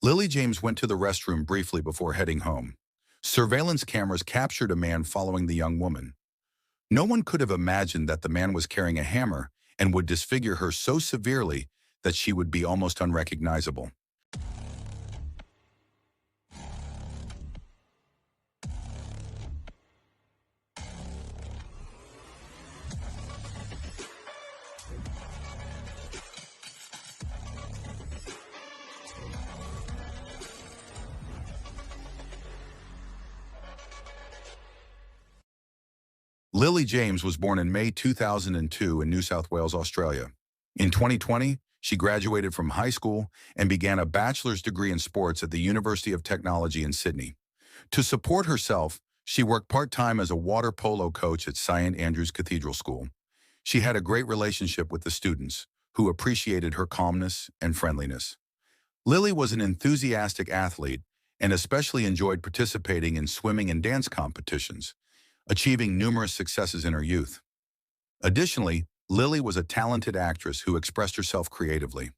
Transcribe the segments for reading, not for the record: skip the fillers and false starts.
Lilli James went to the restroom briefly before heading home. Surveillance cameras captured a man following the young woman. No one could have imagined that the man was carrying a hammer and would disfigure her so severely that she would be almost unrecognizable. Lilli James was born in May 2002 in New South Wales, Australia. In 2020, she graduated from high school and began a bachelor's degree in sports at the University of Technology in Sydney. To support herself, she worked part-time as a water polo coach at St. Andrew's Cathedral School. She had a great relationship with the students, who appreciated her calmness and friendliness. Lilli was an enthusiastic athlete and especially enjoyed participating in swimming and dance competitions, achieving numerous successes in her youth. Additionally, Lilli was a talented actress who expressed herself creatively.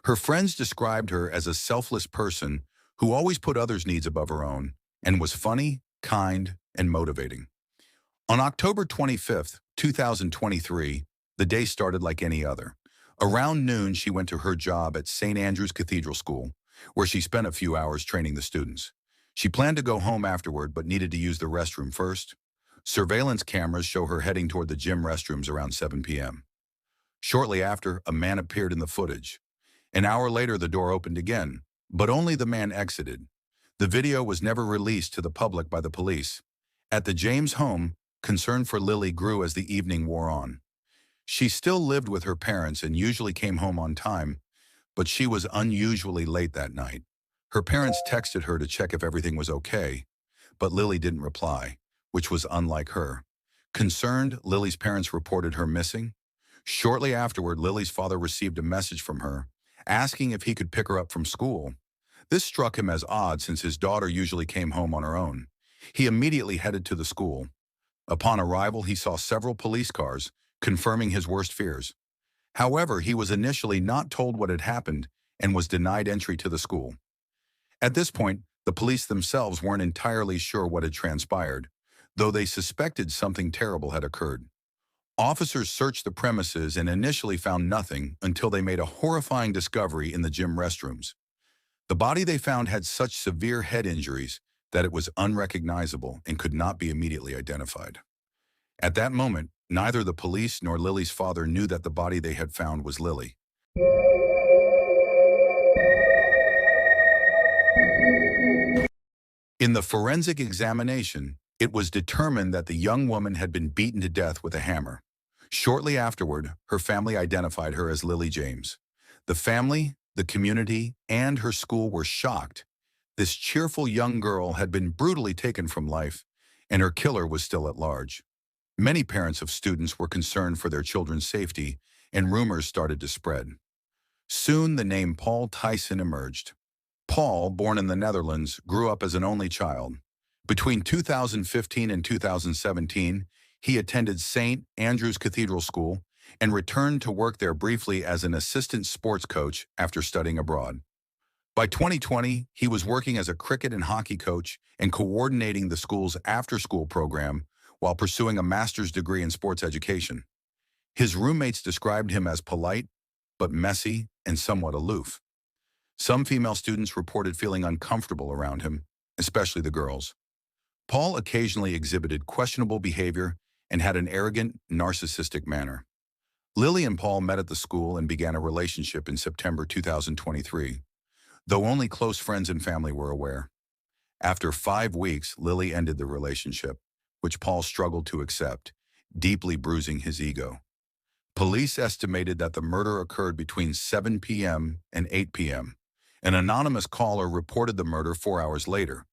Her friends described her as a selfless person who always put others' needs above her own and was funny, kind, and motivating. On October 25, 2023, the day started like any other. Around noon, she went to her job at St. Andrew's Cathedral School, where she spent a few hours training the students. She planned to go home afterward but needed to use the restroom first. Surveillance cameras show her heading toward the gym restrooms around 7 p.m. Shortly after, a man appeared in the footage. An hour later, the door opened again, but only the man exited. The video was never released to the public by the police. At the James home, concern for Lilli grew as the evening wore on. She still lived with her parents and usually came home on time, but she was unusually late that night. Her parents texted her to check if everything was okay, but Lilli didn't reply, which was unlike her. Concerned, Lilli's parents reported her missing. Shortly afterward, Lilli's father received a message from her, asking if he could pick her up from school. This struck him as odd since his daughter usually came home on her own. He immediately headed to the school. Upon arrival, he saw several police cars, confirming his worst fears. However, he was initially not told what had happened and was denied entry to the school. At this point, the police themselves weren't entirely sure what had transpired, though they suspected something terrible had occurred. Officers searched the premises and initially found nothing until they made a horrifying discovery in the gym restrooms. The body they found had such severe head injuries that it was unrecognizable and could not be immediately identified. At that moment, neither the police nor Lilli's father knew that the body they had found was Lilli. In the forensic examination, it was determined that the young woman had been beaten to death with a hammer. Shortly afterward, her family identified her as Lilli James. The family, the community, and her school were shocked. This cheerful young girl had been brutally taken from life, and her killer was still at large. Many parents of students were concerned for their children's safety, and rumors started to spread. Soon, the name Paul Thijssen emerged. Paul, born in the Netherlands, grew up as an only child. Between 2015 and 2017, he attended St. Andrew's Cathedral School and returned to work there briefly as an assistant sports coach after studying abroad. By 2020, he was working as a cricket and hockey coach and coordinating the school's after-school program while pursuing a master's degree in sports education. His roommates described him as polite, but messy and somewhat aloof. Some female students reported feeling uncomfortable around him, especially the girls. Paul occasionally exhibited questionable behavior and had an arrogant, narcissistic manner. Lilli and Paul met at the school and began a relationship in September 2023, though only close friends and family were aware. After 5 weeks, Lilli ended the relationship, which Paul struggled to accept, deeply bruising his ego. Police estimated that the murder occurred between 7 p.m. and 8 p.m. An anonymous caller reported the murder 4 hours later,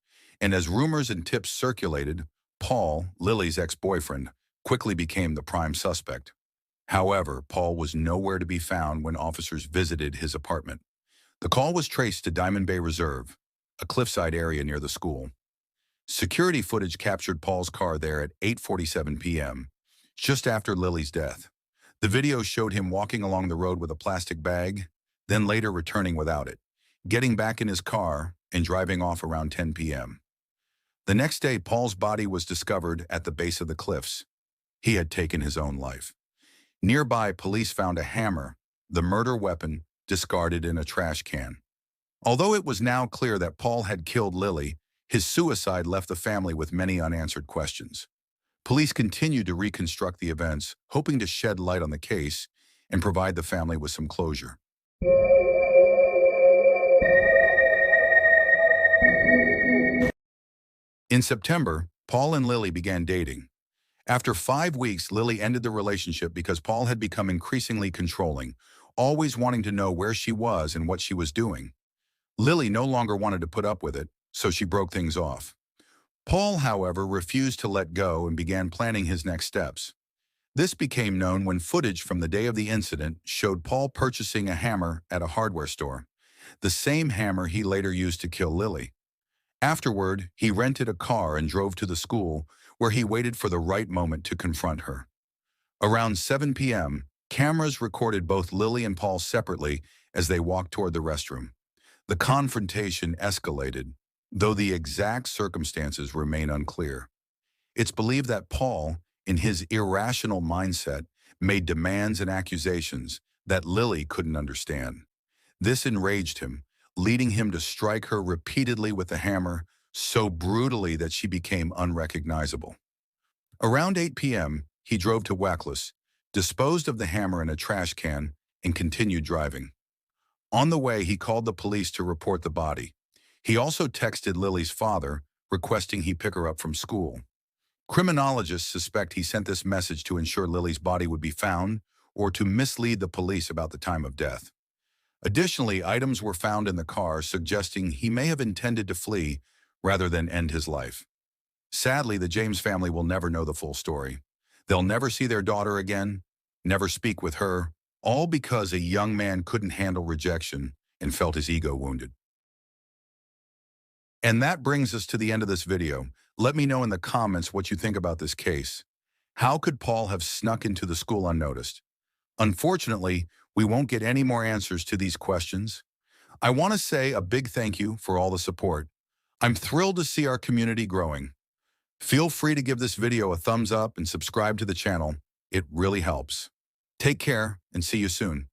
and as rumors and tips circulated, Paul, Lilli's ex-boyfriend, quickly became the prime suspect. However, Paul was nowhere to be found when officers visited his apartment. The call was traced to Diamond Bay Reserve, a cliffside area near the school. Security footage captured Paul's car there at 8:47 p.m., just after Lilli's death. The video showed him walking along the road with a plastic bag, then later returning without it. getting back in his car and driving off around 10 p.m. The next day, Paul's body was discovered at the base of the cliffs. He had taken his own life. Nearby, police found a hammer, the murder weapon, discarded in a trash can. Although it was now clear that Paul had killed Lilli, his suicide left the family with many unanswered questions. Police continued to reconstruct the events, hoping to shed light on the case and provide the family with some closure. In September, Paul and Lilli began dating. After 5 weeks, Lilli ended the relationship because Paul had become increasingly controlling, always wanting to know where she was and what she was doing. Lilli no longer wanted to put up with it, so she broke things off. Paul, however, refused to let go and began planning his next steps. This became known when footage from the day of the incident showed Paul purchasing a hammer at a hardware store, the same hammer he later used to kill Lilli. Afterward, he rented a car and drove to the school, where he waited for the right moment to confront her. Around 7 p.m., cameras recorded both Lilli and Paul separately as they walked toward the restroom. The confrontation escalated, though the exact circumstances remain unclear. It's believed that Paul, in his irrational mindset, made demands and accusations that Lilli couldn't understand. This enraged him, leading him to strike her repeatedly with the hammer, so brutally that she became unrecognizable. Around 8 p.m., he drove to Wackless, disposed of the hammer in a trash can, and continued driving. On the way, he called the police to report the body. He also texted Lilli's father, requesting he pick her up from school. Criminologists suspect he sent this message to ensure Lilli's body would be found or to mislead the police about the time of death. Additionally, items were found in the car suggesting he may have intended to flee rather than end his life. Sadly, the James family will never know the full story. They'll never see their daughter again, never speak with her, all because a young man couldn't handle rejection and felt his ego wounded. And that brings us to the end of this video. Let me know in the comments what you think about this case. How could Paul have snuck into the school unnoticed? Unfortunately, we won't get any more answers to these questions. I want to say a big thank you for all the support. I'm thrilled to see our community growing. Feel free to give this video a thumbs up and subscribe to the channel. It really helps. Take care and see you soon.